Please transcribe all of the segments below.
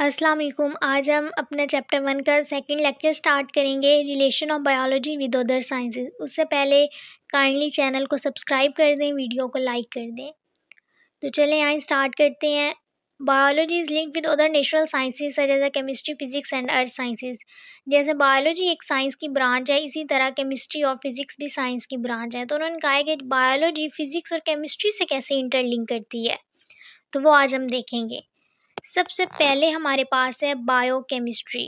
अस्सलाम वालेकुम। आज हम अपना चैप्टर 1 का सेकंड लेक्चर स्टार्ट करेंगे, relation of biology with other sciences. उससे पहले काइंडली चैनल को सब्सक्राइब कर दें, वीडियो को लाइक कर दें। तो चलें यहाँ स्टार्ट करते हैं। Biology is linked with other natural sciences such as chemistry, physics and earth sciences. जैसे बायोलॉजी एक साइंस की ब्रांच है, इसी तरह केमिस्ट्री और फिजिक्स भी साइंस की ब्रांच है। तो उन्होंने कहा है कि बायोलॉजी फिजिक्स और केमिस्ट्री से कैसे इंटरलिंक करती है, तो वो आज हम देखेंगे। सबसे पहले हमारे पास है biochemistry.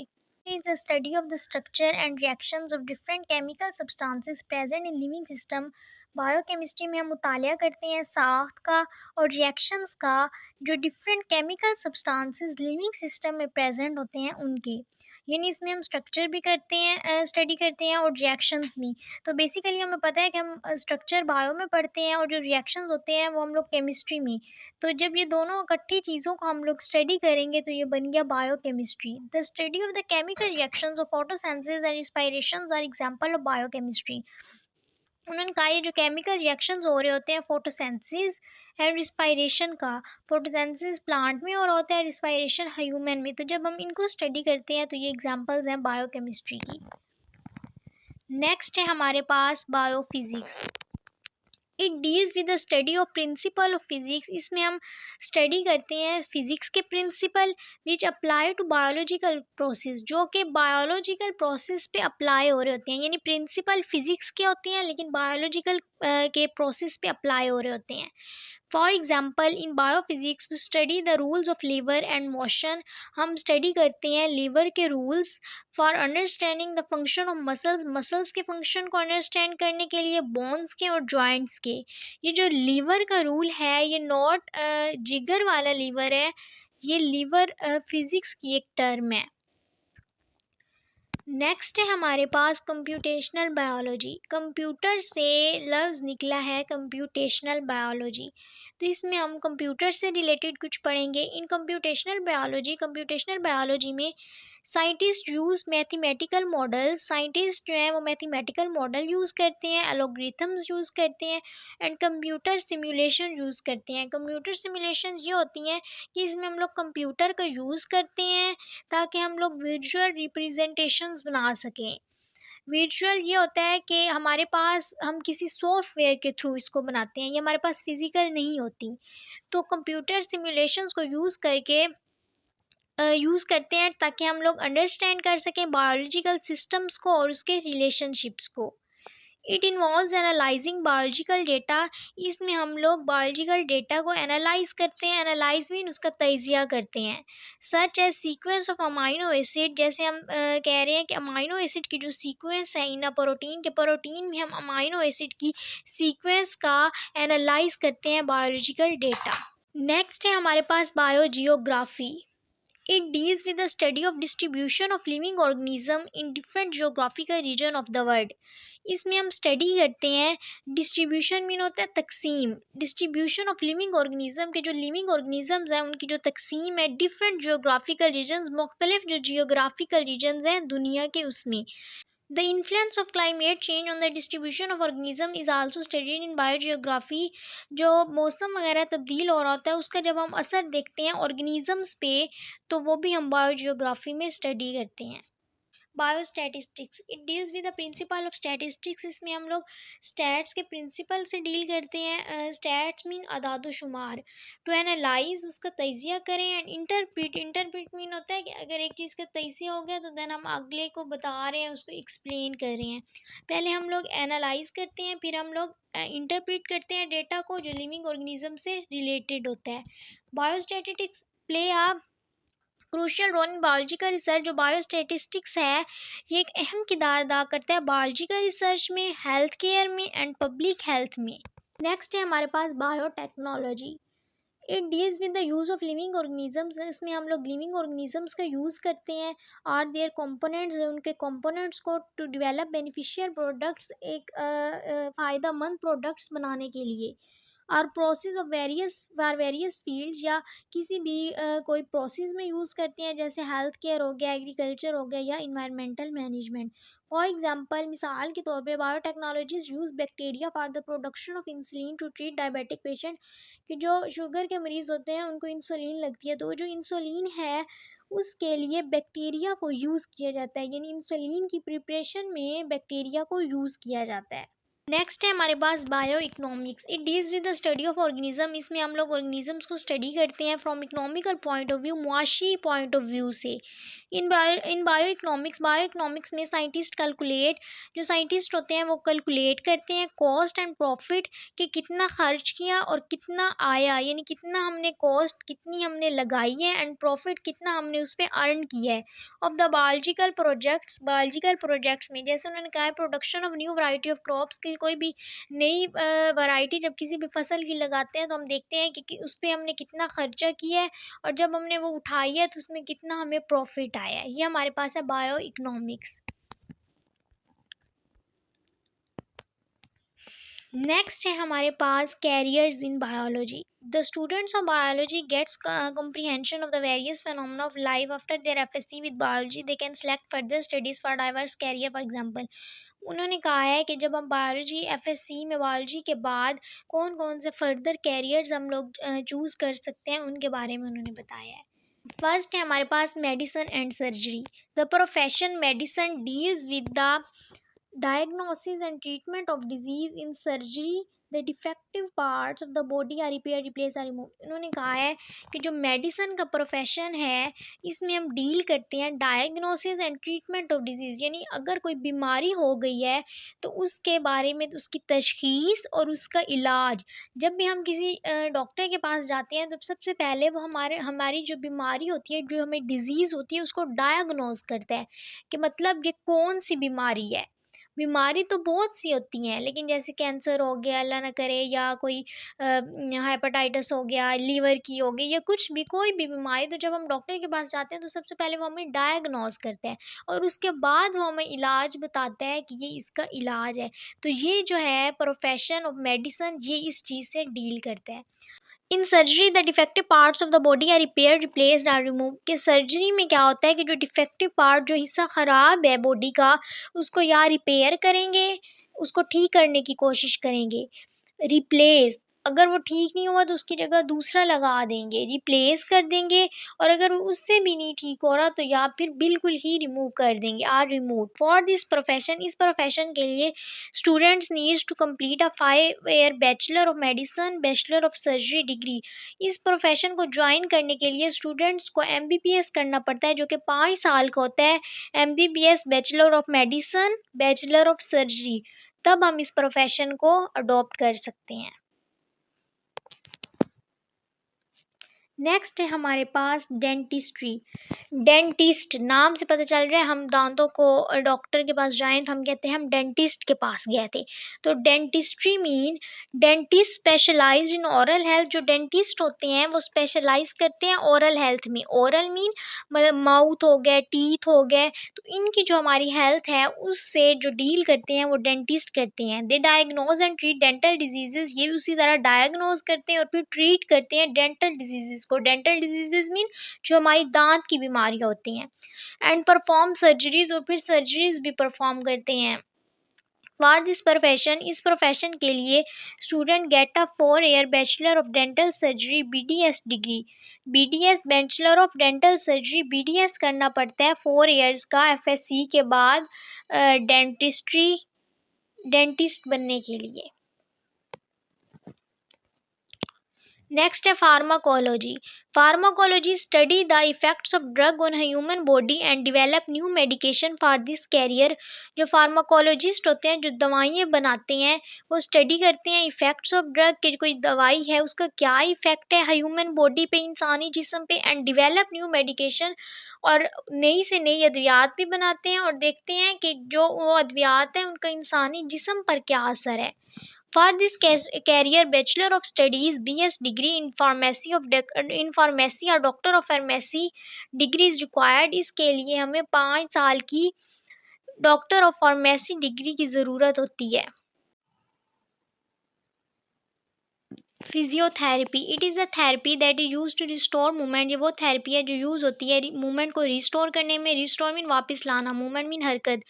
Is the study of the structure and reactions of different chemical substances present in living system. Biochemistry में हम मुतालिया करते हैं साख्त का और रिएक्शंस का, जो different chemical substances living system में प्रेजेंट होते हैं उनकी। यानी इसमें हम स्ट्रक्चर भी करते हैं, स्टडी करते हैं, और रिएक्शंस भी। तो बेसिकली हमें पता है कि हम स्ट्रक्चर बायो में पढ़ते हैं और जो रिएक्शंस होते हैं वो हम लोग केमिस्ट्री में। तो जब ये दोनों इकट्ठी चीज़ों को हम लोग स्टडी करेंगे तो ये बन गया biochemistry. The study of the chemical reactions of photosynthesis and respirations are example of biochemistry. उन्होंने कहा ये जो केमिकल रिएक्शंस हो रहे होते हैं फोटोसिंथेसिस एंड रिस्पायरेशन का, फोटोसिंथेसिस प्लांट में और होता है, रिस्पायरेशन ह्यूमन में। तो जब हम इनको स्टडी करते हैं तो ये एग्जांपल्स हैं बायोकेमिस्ट्री की। नेक्स्ट है हमारे पास biophysics. It deals with the study of principle of physics. इसमें हम स्टडी करते हैं फिजिक्स के principle which apply to biological process, जो कि बायोलॉजिकल प्रोसेस पे अप्लाई हो रहे होते हैं। यानी प्रिंसिपल फिजिक्स के होते हैं लेकिन बायोलॉजिकल के प्रोसेस पे अप्लाई हो रहे होते हैं। For example in biophysics we study the rules of lever and motion. हम स्टडी करते हैं लीवर के rules for understanding the function of muscles, muscles के फंक्शन को अंडरस्टैंड करने के लिए, बोन्स के और जॉइंट्स के। ये जो लीवर का रूल है ये नॉट जिगर वाला लीवर है, ये लीवर फिजिक्स की एक टर्म है। नेक्स्ट है हमारे पास कंप्यूटेशनल बायोलॉजी। कंप्यूटर से लफ्ज़ निकला है कंप्यूटेशनल बायोलॉजी। तो इसमें हम कंप्यूटर से रिलेटेड कुछ पढ़ेंगे। इन कंप्यूटेशनल बायोलॉजी में scientist use mathematical model, scientist जो हैं वो मैथमेटिकल मॉडल यूज़ करते हैं, एल्गोरिथम्स यूज़ करते हैं एंड कंप्यूटर सिमुलेशन यूज़ करते हैं। कंप्यूटर सिमुलेशन ये होती हैं कि इसमें हम लोग कंप्यूटर का यूज़ करते हैं ताकि हम लोग विजुअल रिप्रेजेंटेशंस बना सकें। विजुअल ये होता है कि हमारे पास हम किसी सॉफ्टवेयर के थ्रू इसको बनाते हैं, ये हमारे पास फिज़िकल नहीं होती। तो कंप्यूटर सिमुलेशंस को यूज़ करते हैं ताकि हम लोग अंडरस्टैंड कर सकें बायोलॉजिकल सिस्टम्स को और उसके रिलेशनशिप्स को। It involves analysing biological data. इसमें हम लोग बायोलॉजिकल डेटा को एनालाइज करते हैं, एनालाइज मीन उसका तजिया करते हैं। Such as sequence of amino acid, जैसे हम कह रहे हैं कि अमाइनो एसिड की जो सीक्वेंस है इन अ प्रोटीन के, प्रोटीन में हम अमाइनो एसिड की सीक्वेंस का एनालाइज करते हैं बायोलॉजिकल डेटा। नेक्स्ट है हमारे पास biogeography. It deals with the study of distribution of living organism in different geographical region of the world. इसमें हम स्टडी करते हैं, डिस्ट्रीब्यूशन मीन होता है तकसीम, डिस्ट्रीब्यूशन ऑफ लिविंग ऑर्गेनिज्म के जो लिविंग ऑर्गेनिजम्स हैं उनकी जो तकसीम है डिफरेंट जियोग्राफिकल रीजन्स, मुख्तलिफ जो जियोग्राफिकल रीजन्स हैं दुनिया के उसमें। The influence of climate change on the distribution of organism is also studied in biogeography। जो मौसम वगैरह तब्दील हो रहा होता है उसका जब हम असर देखते हैं ऑर्गेनिजम्स पे तो वो भी हम बायोजियोग्राफी में स्टडी करते हैं। Biostatistics, it deals with the principle of statistics. इसमें हम लोग स्टैट्स के प्रिंसिपल से डील करते हैं। स्टैट्स मीन अदाद शुमार। टू एनालाइज, उसका तजिया करें, एंड इंटरप्रिट, इंटरप्रिट मीन होता है कि अगर एक चीज़ का तजिया हो गया तो देन हम अगले को बता रहे हैं, उसको एक्सप्लेन कर रहे हैं। पहले हम लोग एनालाइज करते हैं, फिर हम लोग इंटरप्रिट करते हैं डेटा को जो लिविंग ऑर्गेनिज्म से रिलेटेड होता है। Biostatistics play a crucial role in biological research. जो बायोस्टैटिस्टिक्स है ये एक अहम किरदार अदा करता है बायोलॉजिकल रिसर्च में, हेल्थ केयर में एंड पब्लिक हेल्थ में। नेक्स्ट है हमारे पास biotechnology. It deals with the use of living organisms. इसमें हम लोग लिविंग ऑर्गेनिजम्स का यूज़ करते हैं और देयर कंपोनेंट्स, उनके कंपोनेंट्स को टू डेवलप बेनिफिशियल प्रोडक्ट्स, एक फ़ायदा मंद प्रोडक्ट्स बनाने के लिए। और प्रोसेस ऑफ वेरियस फील्ड्स, या किसी भी कोई प्रोसेस में यूज़ करते हैं, जैसे हेल्थ केयर हो गया, एग्रीकल्चर हो गया या इन्वायरमेंटल मैनेजमेंट। फॉर एग्जांपल, मिसाल के तौर पे biotechnologies use bacteria for the production of insulin to treat diabetic patient. कि जो शुगर के मरीज़ होते हैं उनको इंसुलिन लगती है, तो वो जो इंसुलिन है उसके लिए बैक्टीरिया को यूज़ किया जाता है, यानी इंसुलिन की प्रिपरेशन में बैक्टीरिया को यूज़ किया जाता है। नेक्स्ट है हमारे पास bio economics. It deals with the study of organism. इसमें हम लोग ऑर्गेनिजम्स को स्टडी करते हैं from economical point of view, मुआशी पॉइंट ऑफ व्यू से। बायो इकोनॉमिक्स में साइंटिस्ट कैलकुलेट, जो साइंटिस्ट होते हैं वो कैलकुलेट करते हैं कॉस्ट एंड प्रॉफिट, कि कितना खर्च किया और कितना आया, यानी कितना हमने कॉस्ट कितनी हमने लगाई है एंड प्रॉफिट कितना हमने उस पर अर्न किया है। ऑफ द बायोलॉजिकल प्रोजेक्ट्स में जैसे उन्होंने कहा है production of new variety of crops, की कोई भी नई वैरायटी जब किसी भी फसल की लगाते हैं तो हम देखते हैं कि उस पर हमने कितना खर्चा किया है और जब हमने वो उठाई है तो उसमें कितना हमें प्रॉफिट आया है। ये हमारे पास है बायो इकोनॉमिक्स। नेक्स्ट है हमारे पास careers in biology. The students of biology gets comprehension of the various phenomena of life after their FSC with biology. They can select further studies for diverse career. For example, उन्होंने कहा है कि जब हम biology FSC में biology के बाद कौन कौन से फर्दर कैरियर्स हम लोग चूज़ कर सकते हैं उनके बारे में उन्होंने बताया है। फर्स्ट है हमारे पास medicine and surgery. The profession medicine deals with the diagnosis and treatment of disease. In surgery, the defective parts of the body are repaired, replaced or removed. इन्होंने कहा है कि जो मेडिसिन का प्रोफेशन है इसमें हम डील करते हैं diagnosis and treatment of disease, यानी अगर कोई बीमारी हो गई है तो उसके बारे में उसकी तशखीस और उसका इलाज। जब भी हम किसी डॉक्टर के पास जाते हैं तो सबसे पहले वो हमारी जो बीमारी होती है, जो हमें डिजीज़ होती है, उसको डायग्नोस करता है कि मतलब ये कौन सी बीमारी है। बीमारी तो बहुत सी होती हैं, लेकिन जैसे कैंसर हो गया अल्लाह ना करे, या कोई हेपेटाइटिस हो गया, लीवर की हो गई, या कुछ भी कोई भी बीमारी, तो जब हम डॉक्टर के पास जाते हैं तो सबसे पहले वो हमें डायग्नोस करते हैं और उसके बाद वो हमें इलाज बताता है कि ये इसका इलाज है। तो ये जो है प्रोफेशन ऑफ मेडिसिन, ये इस चीज़ से डील करता है। In surgery the defective parts of the body are repair, replaced or remove. कि सर्जरी में क्या होता है कि जो डिफेक्टिव पार्ट, जो हिस्सा ख़राब है बॉडी का, उसको या रिपेयर करेंगे, उसको ठीक करने की कोशिश करेंगे। रिप्लेस, अगर वो ठीक नहीं हुआ तो उसकी जगह दूसरा लगा देंगे, रिप्लेस कर देंगे, और अगर वो उससे भी नहीं ठीक हो रहा तो या फिर बिल्कुल ही रिमूव कर देंगे, or remove. For this profession, इस प्रोफेशन के लिए students needs to complete a 5 year bachelor of medicine, bachelor of surgery degree. इस प्रोफेशन को ज्वाइन करने के लिए स्टूडेंट्स को MBBS करना पड़ता है, जो कि 5 साल का होता है। MBBS bachelor of medicine, bachelor of surgery, तब हम इस प्रोफेशन को अडॉप्ट कर सकते हैं। नेक्स्ट है हमारे पास डेंटिस्ट्री। डेंटिस्ट, नाम से पता चल रहा है हम दांतों को डॉक्टर के पास जाएं तो हम कहते हैं हम डेंटिस्ट के पास गए थे। तो dentistry mean dentist specialise in oral health. जो डेंटिस्ट होते हैं वो स्पेशलाइज करते हैं ओरल हेल्थ में। ओरल मीन मतलब माउथ हो गए, टीथ हो गए, तो इनकी जो हमारी हेल्थ है उससे जो डील करते हैं वो डेंटिस्ट करते हैं। They diagnose and treat dental diseases. ये भी उसी तरह डायग्नोज करते हैं और फिर ट्रीट करते हैं डेंटल डिजीजेज को। डेंटल डिजीजेज मीन जो हमारी दांत की बीमारियां होती हैं। एंड परफॉर्म सर्जरीज, और फिर सर्जरीज भी परफॉर्म करते हैं। फॉर दिस प्रोफेशन, इस प्रोफेशन के लिए student get a 4 year bachelor of dental surgery BDS degree. BDS bachelor of dental surgery BDS करना पड़ता है 4 ईयर्स का FSC के बाद डेंटिस्ट बनने के लिए। नेक्स्ट है pharmacology. Pharmacology study the effects of drug on human body and develop new medication for this career. जो फार्माकोलॉजिस्ट होते हैं, जो दवाइयाँ बनाते हैं, वो स्टडी करते हैं इफ़ेक्ट्स ऑफ ड्रग, कि कोई दवाई है उसका क्या इफ़ेक्ट है ह्यूमन बॉडी पे, इंसानी जिस्म पे, एंड डेवलप न्यू मेडिकेशन, और नई से नई अद्वियात भी बनाते हैं और देखते हैं कि जो वो अद्वियात हैं उनका इंसानी जिस्म पर क्या असर है। For this career, Bachelor of Studies BS degree in pharmacy or Doctor of Pharmacy degree is required. इसके लिए हमें 5 साल की डॉक्टर ऑफ फार्मेसी डिग्री की ज़रूरत होती है। Physiotherapy, it is a therapy that is use to restore movement. ये वो थेरेपी है जो यूज़ होती है मूवमेंट को रिस्टोर करने में। रिस्टोर मीन वापस लाना, मूवमेंट मीन हरकत,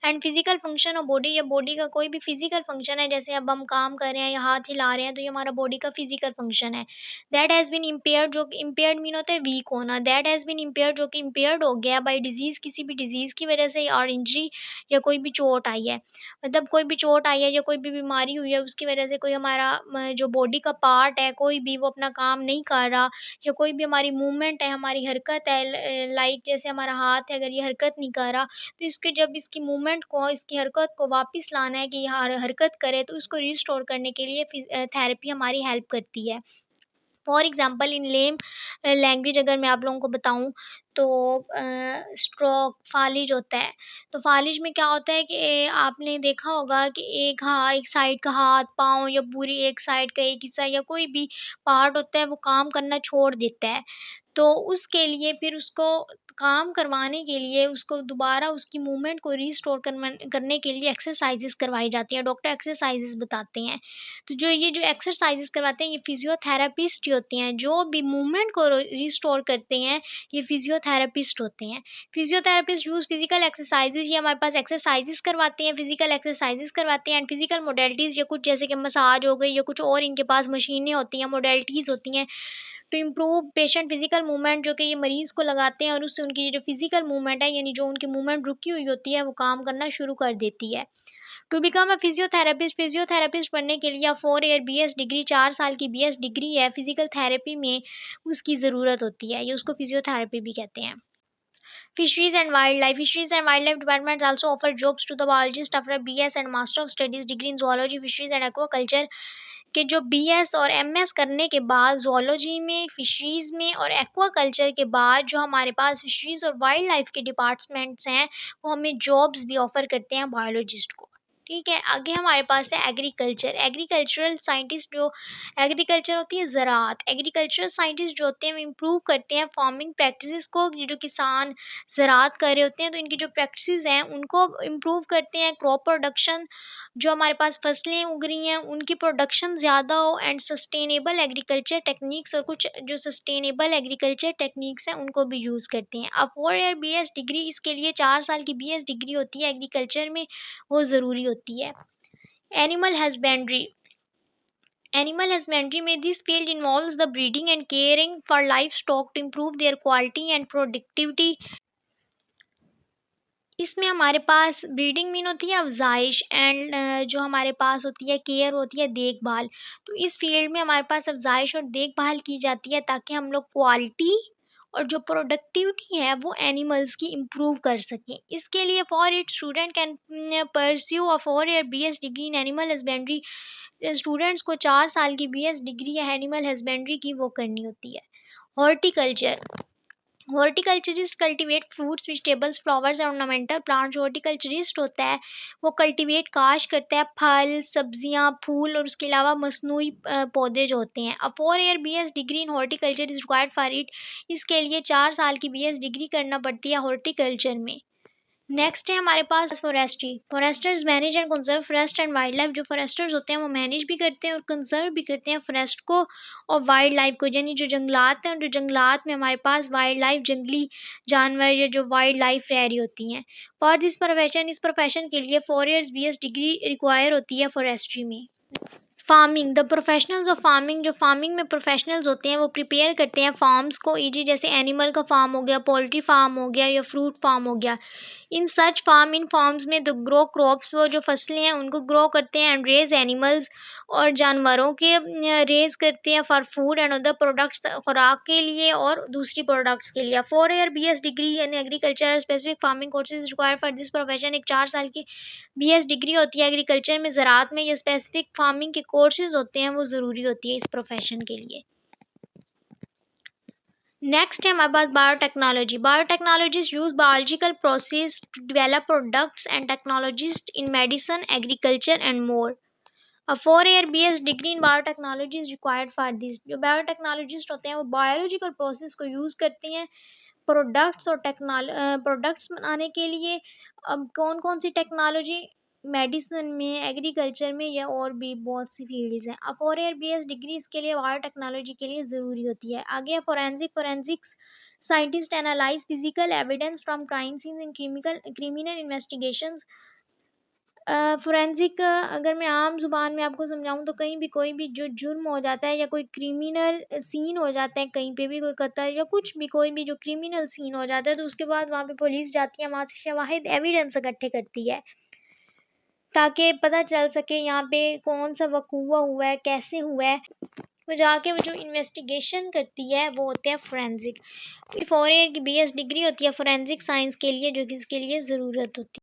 and physical function of body, या बॉडी का कोई भी फिजिकल फंक्शन है, जैसे अब हम काम कर रहे हैं या हाथ हिला रहे हैं, तो ये हमारा बॉडी का फिजिकल फंक्शन है। दैट हैज़ बीन इम्पेयर्ड, जो कि इम्पेयर्ड मीन होता है वीक होना। दैट हैज़ बीन इम्पेयर्ड, जो कि इम्पेयर्ड हो गया बाई डिजीज़, किसी भी डिजीज़ की वजह से, और इंजरी, या कोई भी चोट आई है। मतलब कोई भी चोट आई है या कोई भी बीमारी हुई है, उसकी वजह से कोई हमारा जो बॉडी का पार्ट है कोई भी, वो अपना काम नहीं कर रहा, या कोई भी हमारी मूवमेंट है, हमारी हरकत है, लाइक जैसे हमारा हाथ है, अगर ये हरकत नहीं कर रहा, तो इसके जब इसकी मूवमेंट को, इसकी हरकत को वापस लाना है कि ये हरकत करे, तो उसको रिस्टोर करने के लिए थेरेपी हमारी हेल्प करती है। For example in lame language अगर मैं आप लोगों को बताऊँ, तो स्ट्रोक, फालिज होता है। तो फालिज में क्या होता है कि आपने देखा होगा कि एक साइड का हाथ, पाँव, या पूरी एक साइड का एक हिस्सा, या कोई भी पार्ट होता है, वो काम करना छोड़ देता है। तो उसके लिए फिर उसको काम करवाने के लिए, उसको दोबारा उसकी मूवमेंट को रिस्टोर करने के लिए एक्सरसाइज़ेज़ करवाई जाती हैं। डॉक्टर एक्सरसाइज़ेज़ बताते हैं। तो जो एक्सरसाइज़ेज़ करवाते हैं, ये फिज़ियोथेरेपिस्ट ही होते हैं। जो भी मूवमेंट को रिस्टोर करते हैं, ये फिज़ियोथेरेपिस्ट होते हैं। फिज़ियोथेरेपिस्ट यूज़ फिज़िकल एक्सरसाइज़ेज़, ये हमारे पास एक्सरसाइज़ेज़ करवाते हैं, फिज़िकल एक्सरसाइज़ेज़ करवाते हैं, एंड फिज़िकल मोडेलिटीज़, या कुछ जैसे कि मसाज हो गई, या कुछ और इनके पास मशीनें होती हैं, मोडेलिटीज़ होती हैं, to improve patient physical movement, जो कि ये मरीज़ को लगाते हैं, और उससे उनकी जो फिजिकल मूवमेंट है, यानी जो उनकी मूवमेंट रुकी हुई होती है, वो काम करना शुरू कर देती है। To become a physiotherapist, physiotherapist बनने के लिए 4 ईयर बीएस डिग्री, 4 साल की बीएस डिग्री है फिजिकल थेरेपी में, उसकी ज़रूरत होती है। ये उसको फिजियोथेरेपी भी कहते हैं। Fisheries and Wildlife. Fisheries and Wildlife departments also offer jobs to the biologist after a BS and Master of Studies degree in Zoology, Fisheries and Aquaculture, के जो बीएस और एमएस करने के बाद ज़ूलॉजी में, फिशरीज़ में और एक्वाकल्चर के बाद जो हमारे पास फिशरीज़ और वाइल्ड लाइफ के डिपार्टमेंट्स हैं, वो हमें जॉब्स भी ऑफ़र करते हैं बायोलॉजिस्ट को। ठीक है, आगे हमारे पास है एग्रीकल्चर। एग्रीकल्चरल साइंटिस्ट, जो एग्रीकल्चर होती है ज़राअत, एग्रीकल्चरल साइंटिस्ट जो होते हैं वो इम्प्रूव करते हैं फार्मिंग प्रैक्टिसेस को। ये जो किसान ज़राअत कर रहे होते हैं, तो इनकी जो प्रैक्टिसेस हैं उनको इम्प्रूव करते हैं। क्रॉप प्रोडक्शन, जो हमारे पास फसलें उग रही हैं उनकी प्रोडक्शन ज़्यादा हो, एंड सस्टेनेबल एग्रीकल्चर टेक्निक्स, और कुछ जो सस्टेनेबल एग्रीकल्चर टेक्निक्स हैं उनको भी यूज़ करते हैं। अब 4 ईयर बीएस डिग्री, इसके लिए 4 साल की बीएस डिग्री होती है एग्रीकल्चर में, वो ज़रूरी होती है। एनिमल हस्बेंड्री, एनिमल हस्बेंड्री में this field involves the breeding and caring for livestock to improve their quality and productivity. इसमें हमारे पास ब्रीडिंग मीन होती है अफ़ज़ाइश, एंड जो हमारे पास होती है केयर होती है देखभाल। तो इस फील्ड में हमारे पास अफ़ज़ाइश और देखभाल की जाती है, ताकि हम लोग क्वालिटी और जो प्रोडक्टिविटी है वो एनिमल्स की इम्प्रूव कर सकें। इसके लिए for it student can pursue a 4 year BS degree in animal husbandry. Students को 4 साल की बीएस डिग्री या एनिमल हस्बेंड्री की वो करनी होती है। Horticulture, horticulturist cultivate fruits, vegetables, flowers and ornamental plant. जो हॉर्टिकल्चरिस्ट होता है वो कल्टीवेट, काश्त करता है फल, सब्जियां, फूल, और उसके अलावा मसनूई पौधे जो होते हैं। अब 4 year BS degree in horticulture is required for it. इसके लिए 4 साल की बीएस डिग्री करना पड़ती है हॉर्टिकल्चर में। नेक्स्ट है हमारे पास forestry. Foresters manage and conserve forest and wildlife. जो फॉरेस्टर्स होते हैं वो मैनेज भी करते हैं और कंजर्व भी करते हैं फॉरेस्ट को और वाइल्ड लाइफ को, यानी जो जंगलात हैं, जो जंगलात में हमारे पास वाइल्ड लाइफ, जंगली जानवर या जो वाइल्ड लाइफ रह रही होती हैं। फॉर दिस प्रोफेशन, इस प्रोफेशन के लिए 4 ईयर्स बीएस डिग्री रिक्वायर होती है फॉरेस्ट्री में। Farming, the professionals of farming. जो फार्मिंग में प्रोफेशनल्स होते हैं वो प्रिपेयर करते हैं फार्म्स को, ईजी जैसे एनिमल का फार्म हो गया, पोल्ट्री फार्म हो गया, या फ्रूट फार्म हो गया। इन सच फार्म, इन फार्म्स में द ग्रो क्रॉप्स, वो जो फसलें हैं उनको ग्रो करते हैं, एंड रेज एनिमल्स, और जानवरों के रेज करते हैं for food and other products, खुराक के लिए और दूसरी प्रोडक्ट्स के लिए। 4 year BS degree in agriculture specific farming courses required for this profession. एक 4 साल की बीएस डिग्री होती है एग्रीकल्चर में, ज़राअत में। ये स्पेसिफिक फार्मिंग के कोर्सेज होते हैं वो ज़रूरी होती है इस प्रोफेशन के लिए। नेक्स्ट है हमारे पास biotechnology. Biotechnologist use biological process to develop products and technologist in medicine, agriculture and more. A 4 year BS degree in biotechnology is required for this. जो बायोटेक्नोलॉजिस्ट होते हैं वो बायोलॉजिकल प्रोसेस को यूज़ करते हैं प्रोडक्ट्स और प्रोडक्ट्स बनाने के लिए। अब कौन कौन सी टेक्नोलॉजी मेडिसिन में, एग्रीकल्चर में या और भी बहुत सी फील्ड्स हैं। अब 4 ईयर BS डिग्री इसके लिए बायोटेक्नोलॉजी के लिए ज़रूरी होती है। आगे है forensics scientist analyse physical evidence from crime scenes in criminal investigations. Forensic अगर मैं आम ज़ुबान में आपको समझाऊँ तो कहीं भी कोई भी जो जुर्म हो जाता है या कोई क्रिमिनल सीन हो जाता है, कहीं पे भी कोई कत्ल या कुछ भी कोई भी जो क्रिमिनल सीन हो जाता है, तो उसके बाद वहाँ पे पुलिस जाती है, वहाँ से शवाहिद एविडेंस इकट्ठे करती है ताकि पता चल सके यहाँ पे कौन सा वक़ूआ हुआ है, कैसे हुआ है। तो जाके वो जो इन्वेस्टिगेशन करती है वो होते हैं फोरेंसिक। 4 ईयर की BS डिग्री होती है फोरेंसिक साइंस के लिए, जो कि इसके लिए ज़रूरत होती है।